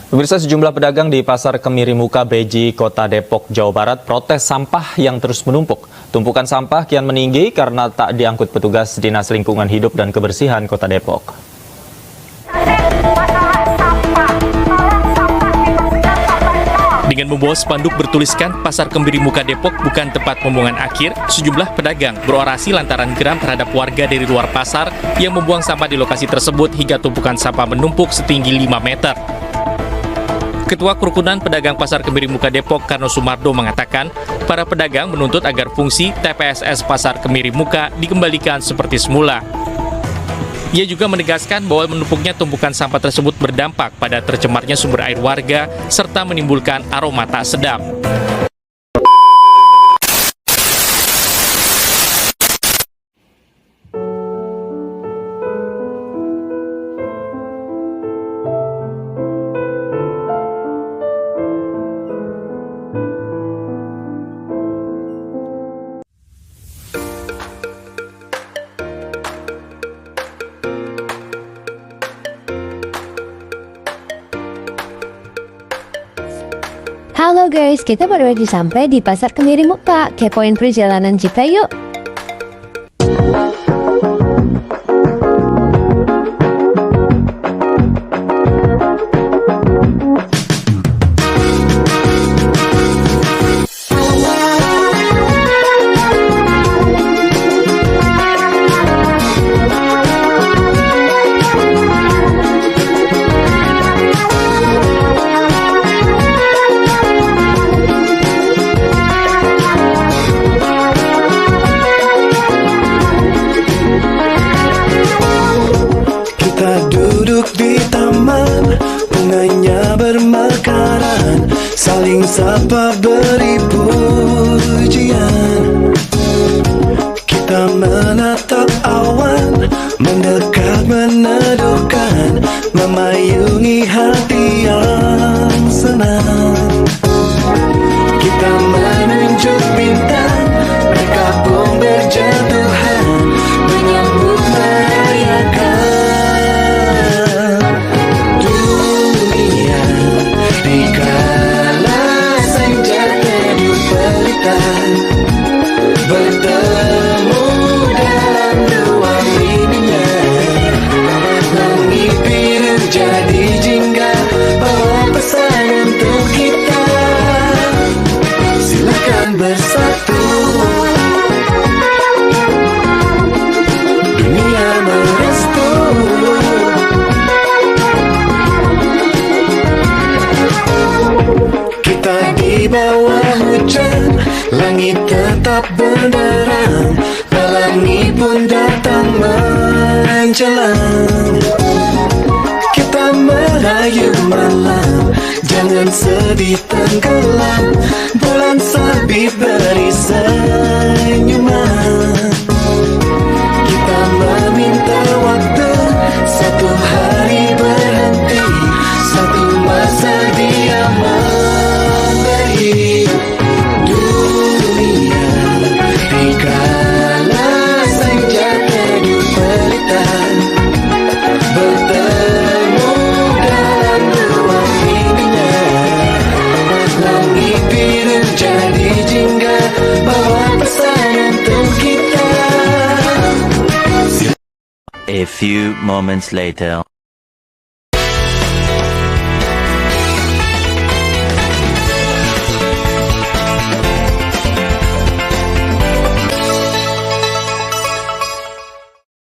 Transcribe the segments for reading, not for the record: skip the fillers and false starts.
Pemirsa, sejumlah pedagang di Pasar Kemiri Muka, Beji, Kota Depok, Jawa Barat protes sampah yang terus menumpuk. Tumpukan sampah kian meninggi karena tak diangkut petugas Dinas Lingkungan Hidup dan Kebersihan Kota Depok. Dengan membawa spanduk bertuliskan Pasar Kemiri Muka Depok bukan tempat pembuangan akhir, sejumlah pedagang berorasi lantaran geram terhadap warga dari luar pasar yang membuang sampah di lokasi tersebut hingga tumpukan sampah menumpuk setinggi 5 meter. Ketua Kerukunan Pedagang Pasar Kemiri Muka Depok, Karno Sumardo, mengatakan para pedagang menuntut agar fungsi TPSS Pasar Kemiri Muka dikembalikan seperti semula. Ia juga menegaskan bahwa menumpuknya tumpukan sampah tersebut berdampak pada tercemarnya sumber air warga serta menimbulkan aroma tak sedap. Halo guys, kita baru aja sampai di Pasar Kemiri Muka. Kepoin perjalanan kita yuk. Di taman, bunganya bermekaran, saling sapa beri pujian. Kita menatap awan, mendekat meneduhkan, memayungi hati yang senang. Kita menunjuk bintang, mereka pun berjatuhan, menyambut merayakan. Bertemu dalam dua mininya, langit biru jadi jingga, bawa pesan untuk kita. Silakan bersatu, dunia merestu. Kita di bawah hujan, langit tetap benderang, pelangi pun datang menjelang. Kita merayu malam, jangan sedih tenggelam, bulan sabit beri senyuman. Kita meminta waktu, satu hari berhenti, satu masa dia memberi. A few moments later.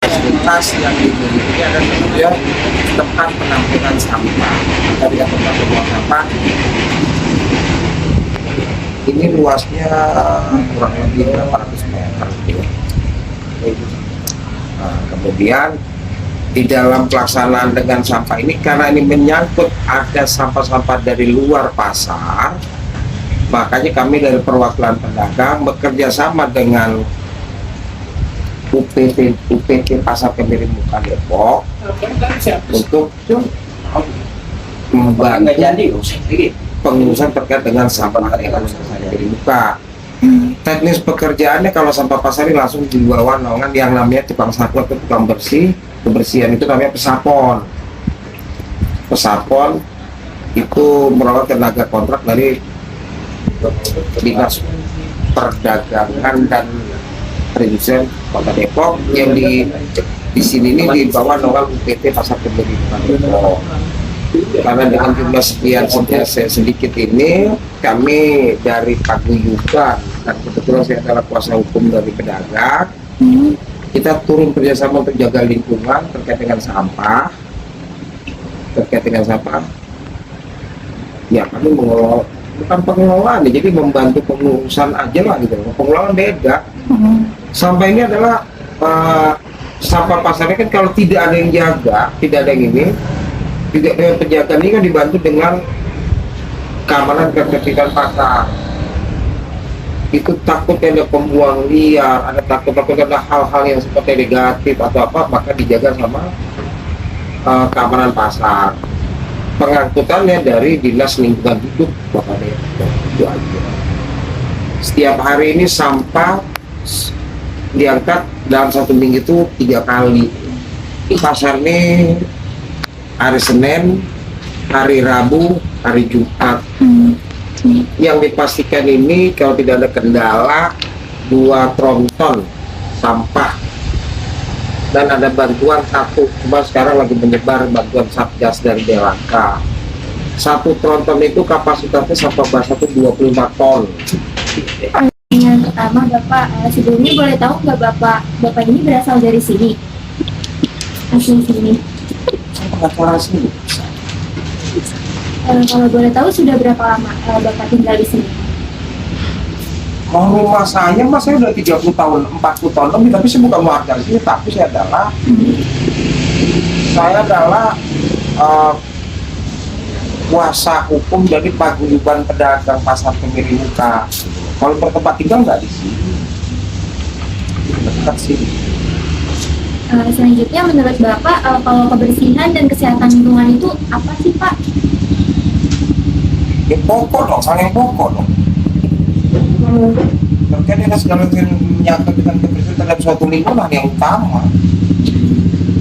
Fasilitas yang dimiliki adalah kemudian tempat penampungan sampah. Dari tempat penampungan sampah ini luasnya kurang lebih 800 meter. Nah, kemudian di dalam pelaksanaan dengan sampah ini, karena ini menyangkut ada sampah-sampah dari luar pasar, makanya kami dari perwakilan pedagang bekerja sama dengan UPT Pasar Kemiri Muka Depok untuk membantu pengurusan terkait dengan sampah yang Kemiri Muka. Teknis pekerjaannya, kalau sampah pasar ini langsung dibawa naungan yang namanya tukang sapu atau tukang bersih. Kebersihan itu namanya pesapon. itu merawat tenaga kontrak dari Dinas Perdagangan dan Perindustrian Kota Depok yang di sini ini di bawah naungan PT Pasar Kemiri Muka Depok. Karena dengan jumlah sekian sedikit ini, kami dari paguyuban dan kebetulan saya adalah kuasa hukum dari pedagang, kita turun kerjasama untuk jaga lingkungan terkait dengan sampah. Ya kami mengelola, bukan pengelolaan, jadi membantu pengurusan aja lah gitu. Pengelolaan beda. Sampah ini adalah sampah pasarnya kan kalau tidak ada yang jaga, tidak ada yang ini, juga dengan penjagaan ini kan dibantu dengan keamanan ketertiban pasar. Itu takut ada pembuang liar, ada takut ada hal-hal yang seperti negatif atau apa, maka dijaga sama keamanan pasar. Pengangkutannya dari Dinas Lingkungan Hidup Kota Depok, itu aja. Setiap hari ini sampah diangkat dalam satu minggu itu 3 kali. Pasar ini hari Senin, hari Rabu, hari Jumat. Yang dipastikan ini kalau tidak ada kendala 2 tronton sampah dan ada bantuan 1, cuma sekarang lagi menyebar bantuan Satgas dari DLK. 1 tronton itu kapasitasnya sampah basah itu 25 ton. Yang pertama Bapak, sebelumnya boleh tahu nggak Bapak ini berasal dari sini? Asli sini. Pengacara sini. Kalau boleh tahu sudah berapa lama Bapak tinggal di sini? Rumah saya, saya udah 30 tahun, 40 tahun lebih, tapi saya bukan warga di sini, tapi saya adalah kuasa hukum dari paguyuban pedagang Pasar Kemiri Muka. Kalau bertempat tinggal nggak di sini, dekat sini. Selanjutnya menurut Bapak, kalau kebersihan dan kesehatan lingkungan itu apa sih Pak? Yang pokok dong, saling pokok dong. Terkait dengan segala menyangkut dengan kebersihan terhadap suatu lingkungan yang utama,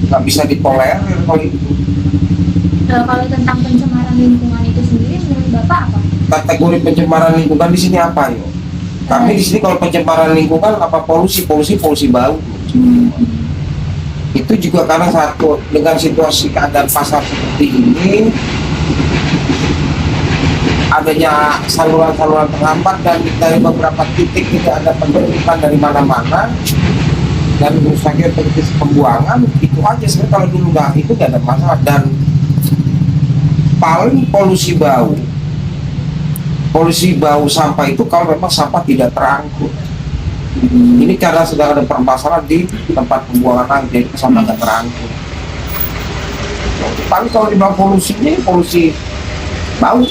nggak bisa ditolerir kalau itu. Kalau tentang pencemaran lingkungan itu sendiri menurut Bapak apa? Kategori pencemaran lingkungan di sini apa yo? Kami di sini kalau pencemaran lingkungan apa polusi bau. Itu juga karena satu dengan situasi keadaan pasar seperti ini, adanya saluran-saluran terhambat dan dari beberapa titik tidak ada penertiban dari mana-mana dan rusaknya seperti pembuangan, itu aja sebenarnya. Kalau dulu itu nggak ada masalah. Dan paling polusi bau sampah itu kalau memang sampah tidak terangkut. Ini karena sedang ada permasalahan di tempat pembuangan air, jadi sampah nggak terangkut. Paling kalau dibilang polusinya, polusi bau.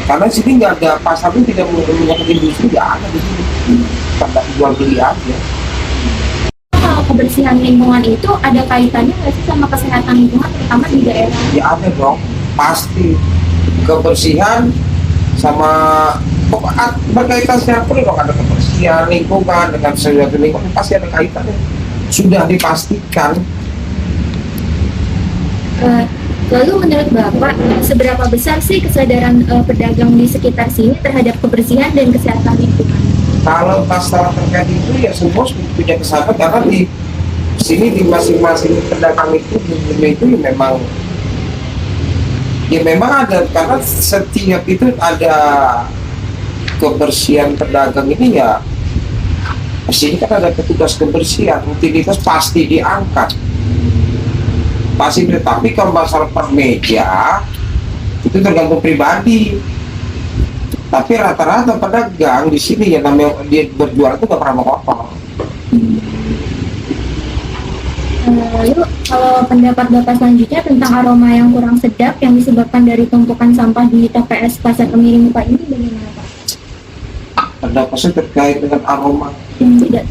Karena di sini nggak ada, pasar itu tidak menggunakan industri, nggak ada di sini. Pada jual beli aja. Kalau kebersihan lingkungan itu ada kaitannya nggak sih sama kesehatan lingkungan, terutama di daerah? Ya ada dong, pasti. Kebersihan sama berkaitan secara penuh dong, ada kebersihan lingkungan dengan sesuatu lingkungan pasti ada kaitannya. Sudah dipastikan. Lalu menurut Bapak, seberapa besar sih kesadaran pedagang di sekitar sini terhadap kebersihan dan kesehatan lingkungan? Kalau masalah terkait itu ya semua punya kesadaran, karena di sini di masing-masing pedagang itu memang ada, karena setiap itu ada kebersihan pedagang ini ya. Di sini kan ada petugas kebersihan, rutinitas pasti diangkat. Pasti, tapi kalau masalah per meja itu tergantung pribadi. Tapi rata-rata pedagang di sini ya namanya dia berjual itu nggak pernah kotor. Lalu kalau pendapat Bapak selanjutnya tentang aroma yang kurang sedap yang disebabkan dari tumpukan sampah di TPS Pasar Kemiri Muka ini bagaimana Pak? Pendapat saya terkait dengan aroma. Tidak.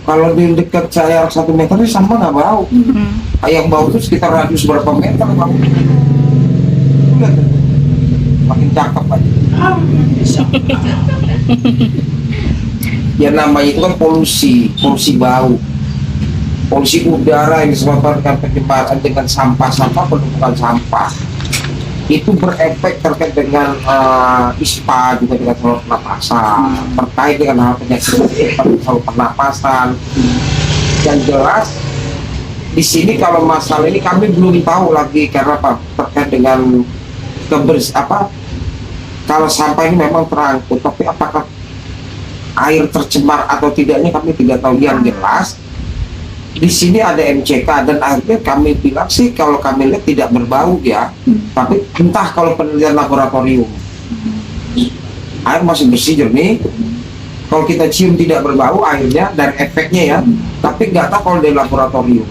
Kalau di dekat saya 1 meter ini sampah nggak bau. Yang bau itu sekitar radius berapa meter bang? Makin cakep aja. Ya namanya itu kan polusi bau, polusi udara yang disebabkan pencemaran dengan sampah-sampah, penumpukan sampah. itu berefek terkait dengan ISPA, juga dengan saluran pernapasan, terkait dengan hal penyakit saluran pernapasan. Yang jelas di sini kalau masalah ini kami belum tahu lagi karena apa, terkait dengan kalau sampah ini memang terangkut, tapi apakah air tercemar atau tidaknya kami tidak tahu. Yang jelas di sini ada MCK dan akhirnya kami bilang sih kalau kami lihat tidak berbau ya, tapi entah kalau penelitian laboratorium air masih bersih jernih, kalau kita cium tidak berbau airnya dan efeknya ya, tapi nggak tahu kalau dari laboratorium.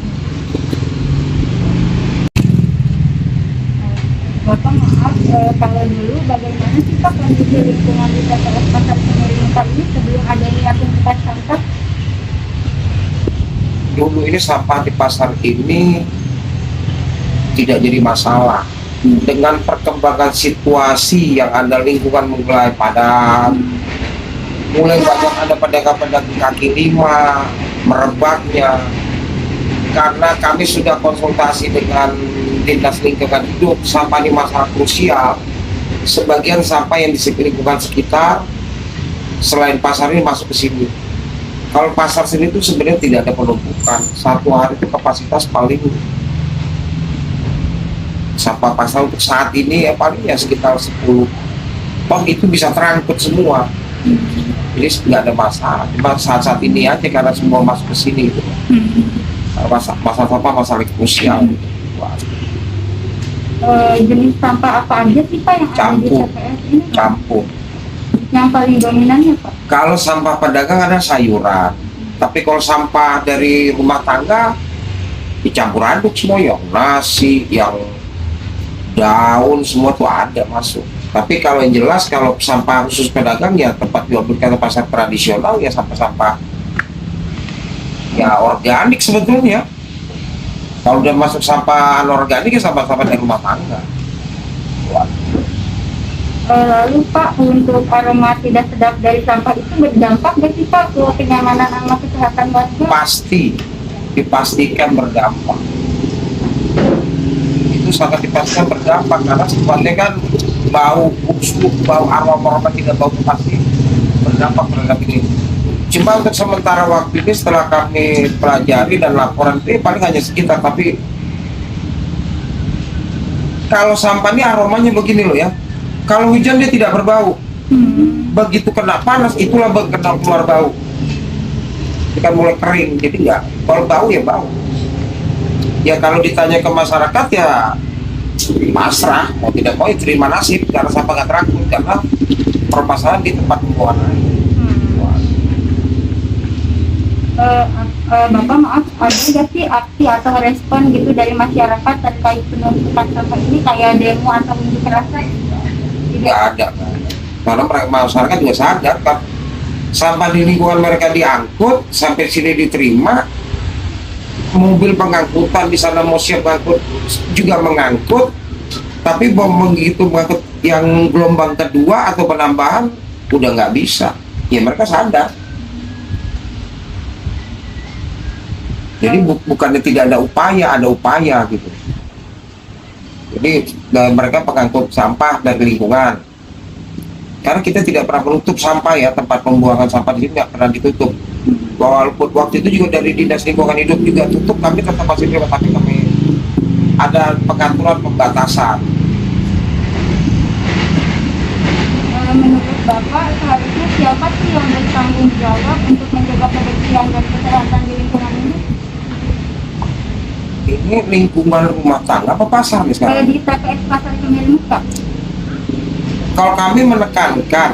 Bapak maaf, kalau dulu bagaimana sih Pak kondisi lingkungan di TPS Pasar Kemiri Muka ini sebelum adanya aktivitas sampah? Dulu ini sampah di pasar ini tidak jadi masalah. Dengan perkembangan situasi yang ada, lingkungan mulai padat, mulai banyak ada pedagang-pedagang kaki lima, merebaknya. Karena kami sudah konsultasi dengan Dinas Lingkungan Hidup, sampah ini masalah krusial. Sebagian sampah yang di lingkungan sekitar selain pasar ini masuk ke sini. Kalau pasar sini itu sebenarnya tidak ada penumpukan. Satu hari itu kapasitas paling sampah pasar untuk saat ini ya paling ya sekitar 10 ton, itu bisa terangkut semua. Jadi nggak ada masalah. Cuma saat ini aja karena semua masuk ke sini gitu. Masalah sampah masalah krusial. Jenis sampah apa aja sih Pak yang ada di Campur. TPS ini? Campur. Yang paling dominannya Pak? Kalau sampah pedagang ada sayuran, tapi kalau sampah dari rumah tangga dicampur aduk semua, yang nasi, yang daun, semua tuh ada masuk. Tapi kalau yang jelas kalau sampah khusus pedagang ya tempat jual beli atau pasar tradisional ya sampah-sampah ya organik sebetulnya. Kalau udah masuk sampah anorganik ya sampah-sampah dari rumah tangga. Lalu Pak, untuk aroma tidak sedap dari sampah itu berdampak nggak sih Pak ke kenyamanan sama kesehatan warga? Pasti, dipastikan berdampak. Itu sangat dipastikan berdampak karena sifatnya kan bau busuk, bau aroma tidak bau, pasti berdampak terhadap ini. Cuma untuk sementara waktu ini setelah kami pelajari dan laporan itu paling hanya sekitar, tapi kalau sampah ini aromanya begini loh ya. Kalau hujan dia tidak berbau. Begitu kena panas itulah kena keluar bau. Jika mulai kering, jadi enggak. Kalau bau ya bau. Ya kalau ditanya ke masyarakat ya pasrah, mau tidak mau ya terima nasib karena sampah nggak terangkut karena permasalahan di tempat pembuangan air. Bapak maaf, ada nggak sih aksi atau respon gitu dari masyarakat terkait penumpukan sampah ini kayak demo atau unjuk rasa? Nggak ada, karena masyarakat juga sadar kan sampah di lingkungan mereka diangkut sampai sini diterima, mobil pengangkutan di sana mau siap ngangkut juga mengangkut, tapi begitu mengangkut yang gelombang kedua atau penambahan udah nggak bisa. Ya mereka sadar. Jadi bukannya tidak ada upaya gitu. Jadi mereka pengangkut sampah dari lingkungan. Karena kita tidak pernah menutup sampah ya, tempat pembuangan sampah di sini nggak pernah ditutup. Walaupun waktu itu juga dari Dinas Lingkungan Hidup juga tutup, kami tetap masih terima, tapi kami ada pengaturan pembatasan. Menurut Bapak, seharusnya siapa sih yang bertanggung jawab untuk menjaga kebersihan dan kesehatan di lingkungan ini? Ini lingkungan rumah tangga apa pasar nih sekarang? Kayak di TPS Pasar Kemiri Muka. Kalau kami menekankan,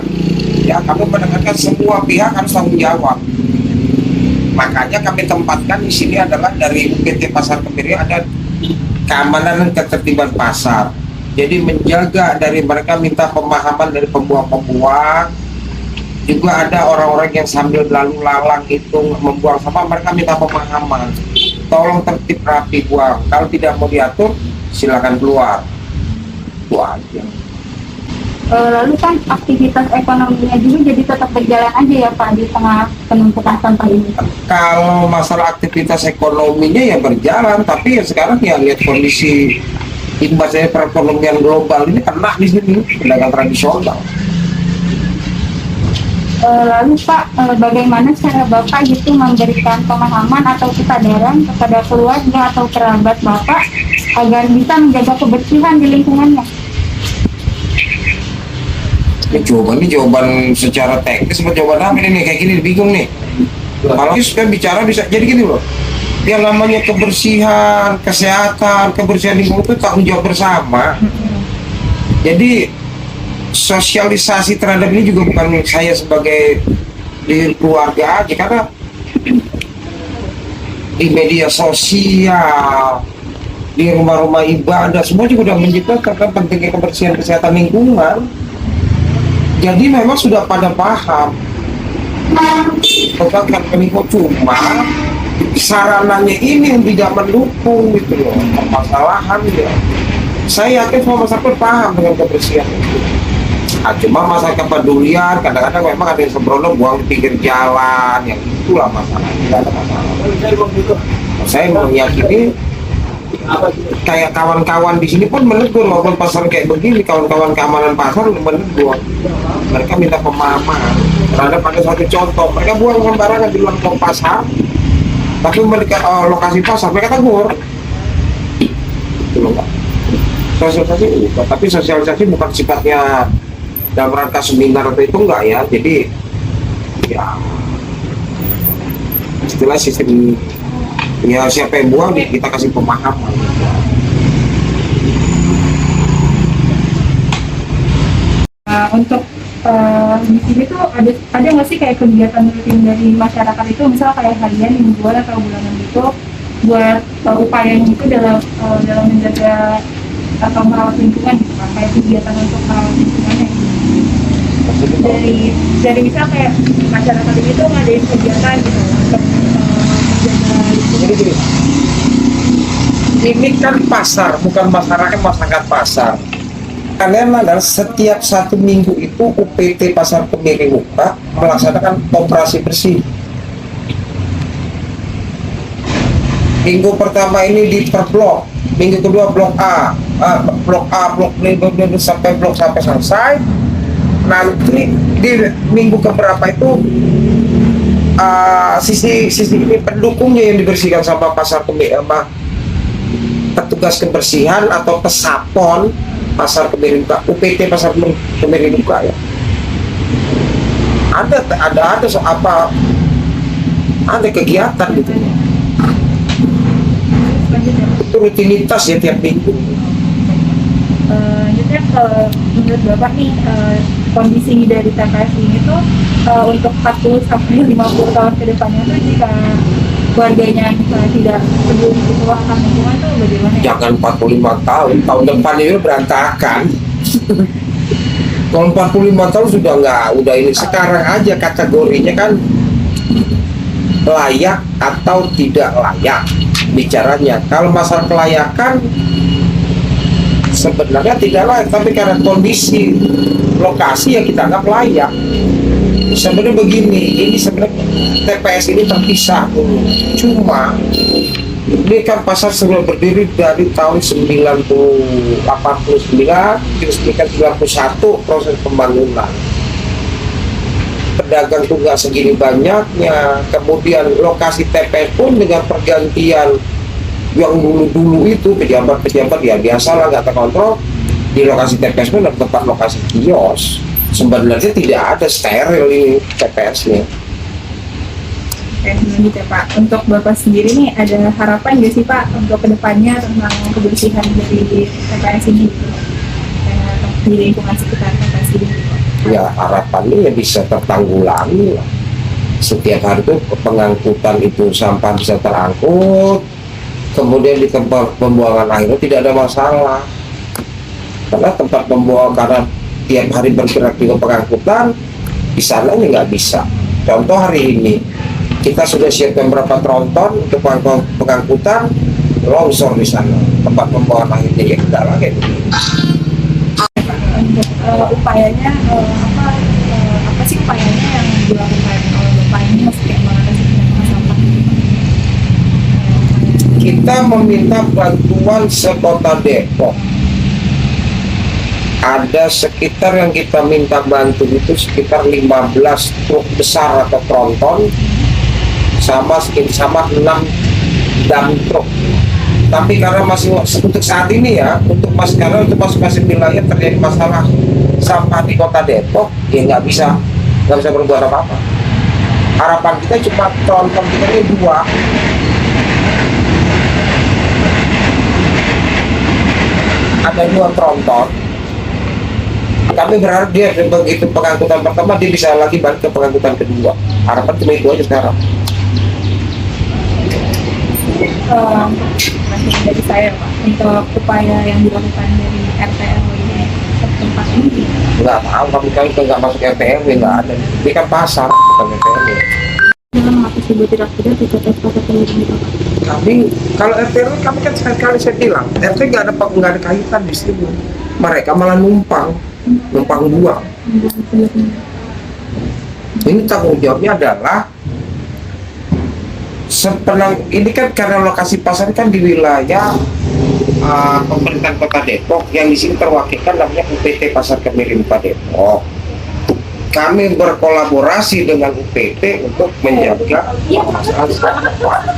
ya kami menekankan semua pihak harus tanggung jawab. Makanya kami tempatkan di sini adalah dari PT Pasar Kemiri ada keamanan dan ketertiban pasar. Jadi menjaga dari mereka minta pemahaman dari pembuang-pembuang. Juga ada orang-orang yang sambil lalu lalang itu membuang sampah, mereka minta pemahaman. Tolong tertib rapi buang. Kalau tidak mau diatur, silakan keluar. Itu aja. Lalu kan aktivitas ekonominya juga jadi tetap berjalan aja ya Pak di tengah penumpukan sampah ini. Kalau masalah aktivitas ekonominya ya berjalan, tapi ya sekarang ya lihat kondisi imbasnya perekonomian global ini kena di sini pedagang tradisional. Lalu Pak, bagaimana cara Bapak gitu memberikan pemahaman atau kesadaran kepada keluarga atau kerabat Bapak agar bisa menjaga kebersihan di lingkungannya? Ya, jawaban secara teknis atau jawaban apa ini kayak gini bingung nih. Kalau kan bicara bisa jadi gini loh. Yang namanya kebersihan, kesehatan, kebersihan lingkungan itu tanggung jawab bersama. Jadi sosialisasi terhadap ini juga bukan saya sebagai di keluarga aja, karena di media sosial, di rumah-rumah ibadah semua juga sudah menciptakan tentang pentingnya kebersihan kesehatan lingkungan. Jadi memang sudah pada paham tentang pentingnya, cuma sarananya ini yang tidak mendukung gitu loh permasalahan ya. Saya yakin semua masyarakat paham dengan kebersihan itu. Cuma masalah kepedulian, kadang-kadang memang ada yang sembrono buang di pinggir jalan, yang itulah masalah. Tidak ada masalah. Saya meyakini kayak kawan-kawan di sini pun menegur, walaupun pasar kayak begini, kawan-kawan keamanan pasar menegur. Mereka minta pemahaman terhadap ada satu contoh, mereka buang sembarangan di luar pasar, tapi mereka lokasi pasar mereka tegur. Itu loh Pak. Sosialisasi, tapi sosialisasi bukan sifatnya dalam rangka seminar atau itu enggak ya, jadi ya istilah sistem ya, siapa yang buang kita kasih pemahaman. Untuk di sini tuh ada nggak sih kayak kegiatan rutin dari masyarakat itu, misalnya kayak harian, mingguan atau bulanan gitu, buat upayanya itu dalam menjaga atau merawat lingkungan gitu kan, kayak kegiatan untuk merawat lingkungannya dari misal kayak masyarakat ini tuh ngadain kegiatan gitu untuk menjaga lingkungan. Ini kan pasar, bukan masyarakat pasar. Kalian adalah setiap 1 minggu itu UPT Pasar Kemiri Muka melaksanakan operasi bersih. Minggu pertama ini di per blok, minggu kedua blok A, blok B sampai blok sampai selesai. Nanti di minggu keberapa itu sisi ini pendukungnya yang dibersihkan sama pasar petugas kebersihan atau pesapon Pasar Kemiri Muka, UPT Pasar Kemiri Muka ya. Ada kegiatan gitu. Itu rutinitas ya tiap minggu. Jadi menurut Bapak nih, kondisi dari TPS ini tuh untuk 40 sampai 50 tahun ke depannya tuh jika warganya misalnya tidak peduli keselamatan lingkungan tuh bagaimana? Jangan 45 tahun depan ini berantakan. Kalau 45 tahun sudah enggak, udah ini sekarang aja kategorinya kan layak atau tidak layak bicaranya. Kalau masalah kelayakan sebenarnya tidak layak, tapi karena kondisi lokasi ya kita anggap layak. Sebenarnya begini, ini sebenarnya TPS ini terpisah dulu. Cuma ini kan pasar sudah berdiri dari tahun 89, diresmikan 91 proses pembangunan. Pedagang tuh nggak segini banyaknya, kemudian lokasi TPS pun dengan pergantian yang dulu itu pejabat ya biasalah nggak terkontrol. Di lokasi TPS pun ada tempat lokasi kios. Sebenarnya tidak ada steril ini TPS-nya. Oke, gitu ya Pak. Untuk Bapak sendiri nih ada harapan nggak sih Pak untuk kedepannya tentang kebersihan dari TPS ini di lingkungan sekitar TPS ini? Ya harapannya ya bisa tertanggulangi lah. Setiap hari itu pengangkutan itu sampah bisa terangkut, kemudian di tempat pembuangan akhirnya tidak ada masalah. Karena tempat pembuangan, karena tiap hari bergerak juga pengangkutan, di sana nggak bisa. Contoh hari ini kita sudah siapkan berapa tronton untuk pengangkutan, longsor di sana tempat pembuangan akhirnya ya tidak lagi. Upayanya apa sih upayanya yang dilakukan oleh Bapak ini meski mengatasi sampah? Kita meminta bantuan sekota Depok ada sekitar yang kita minta bantu itu sekitar 15 truk besar atau tronton sama 6 dump truk. Tapi karena masih untuk saat ini ya, untuk masing-masing wilayah terjadi masalah sampah di Kota Depok, ya nggak bisa berbuat apa-apa. Harapan kita cuma tronton kita ini 2. Ada 2 tronton. Kami berharap dia begitu pengangkutan pertama dia bisa lagi balik ke pengangkutan kedua. Harapan cuma itu aja sekarang. Masih dari saya Pak, untuk upaya yang dilakukan dari RT RW ini tempat ini. Nggak tahu, kami nggak masuk RT RW, nggak ada. Ini kan pasar, bukan RT RW. Dalam mengatasi tidak di TPS Pasar Kemiring itu Pak. Kami kalau RT RW kami kan sekali saya bilang RT nggak ada kaitan di sini. Mereka malah numpang buang. Ini tanggung jawabnya adalah ini kan karena lokasi pasar kan di wilayah pemerintahan Kota Depok yang di sini terwakilkan namanya UPT Pasar Kemiring Muka Depok. Kami berkolaborasi dengan UPT untuk menjaga masalah sampah.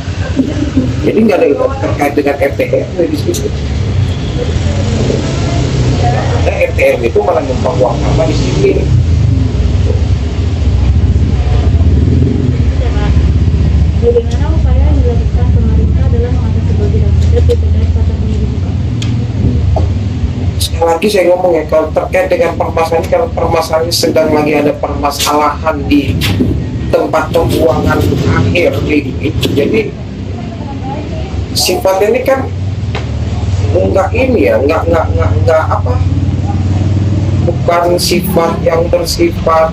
Jadi nggak ada terkait dengan RT RW di situ. Ada RT RW itu malah numpang buang sampah di sini. Bagaimana upaya yang dilakukan pemerintah dalam mengatasi banjir yang ada di TPS Pasar Kemiring Muka? Sekali lagi saya ngomong ya, kalau terkait dengan permasalahan, kalau permasalahan sedang lagi ada permasalahan di tempat pembuangan akhir itu, jadi sifatnya ini kan enggak ini ya, enggak apa, bukan sifat yang bersifat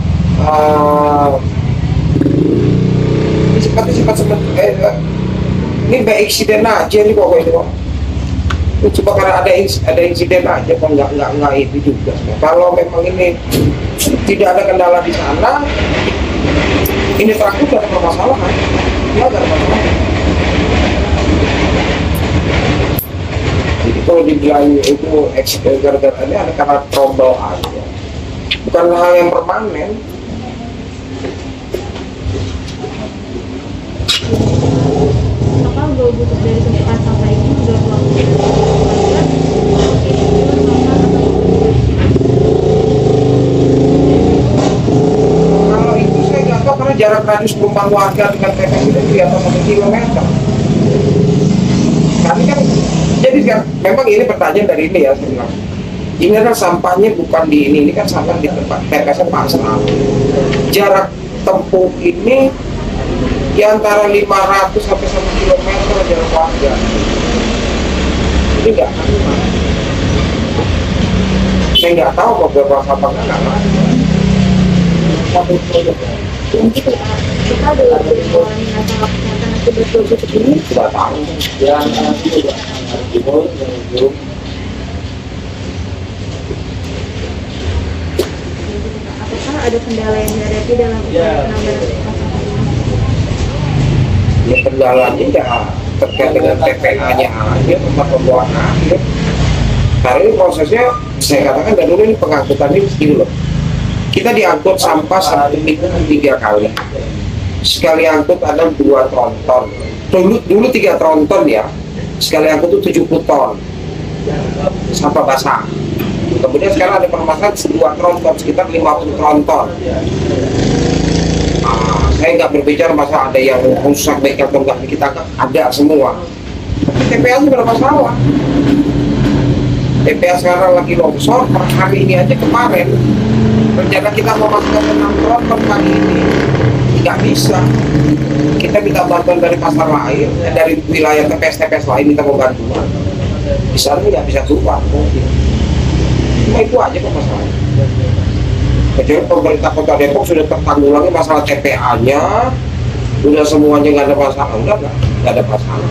sifat seperti ini baik insiden aja nih kok itu. Coba karena ada insiden aja kok nggak itu juga. Kalau memang ini tidak ada kendala di sana, ini terakhir ada permasalahan, ya ada masalah. Jadi kalau dibilang itu gara-garanya ada karena trouble aja, bukan hal yang permanen. Apa bau busuk dari tumpukan sampah ini mengganggu aktivitas warga? Kalau itu saya nggak tahu karena jarak radius perumahan warga dengan TPS itu di atas 1 kilometer. Kami kan, jadi kan memang ini pertanyaan dari ini ya, saya bilang. Ini kan sampahnya bukan di ini kan sampah di tempat TPS pasar. Jarak tempuh ini di antara 500 sampai 1 kilometer jarak warga. Ini nggak aman. Saya nggak tahu mau berapa sampah nggak aman. Kita ada himbawan masalah kesehatan akibat bau busuk ini. Sudah tahu. Ya, Apakah ada kendala yang dihadapi dalam upaya penanganan masalah ini? ya kendalanya ya terkait dengan TPA-nya aja, tempat pembuangan akhir. Karena ini prosesnya, saya katakan dari dulu ini pengangkutan ini gini loh. Kita diangkut sampah 1 minggu 3 kali. Sekali angkut ada 2 tronton. Dulu 3 tronton ya. Sekali angkut itu 70 ton sampah basah. Kemudian sekarang ada permasalahan 2 tronton, sekitar 50 tronton. Saya nggak berbicara masalah ada yang rusak baik atau enggak, kita ada semua. TPA itu bermasalah. TPA sekarang lagi longsor, per hari ini aja kemarin rencana kita mau masukkan 6 tronton pagi ini nggak bisa. Kita minta bantuan dari pasar lain, dari wilayah TPS lain minta bantuan. Di sana nggak bisa keluar. Cuma itu aja kok masalahnya. Kecuali pemerintah Kota Depok sudah tertanggulangi masalah TPA-nya, udah semuanya nggak ada masalah, udah nggak ada masalah.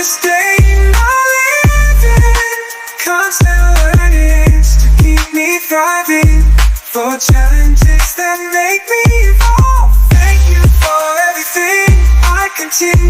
this day I'm living, constant learnings to keep me thriving, for challenges that make me evolve. Thank you for everything I continue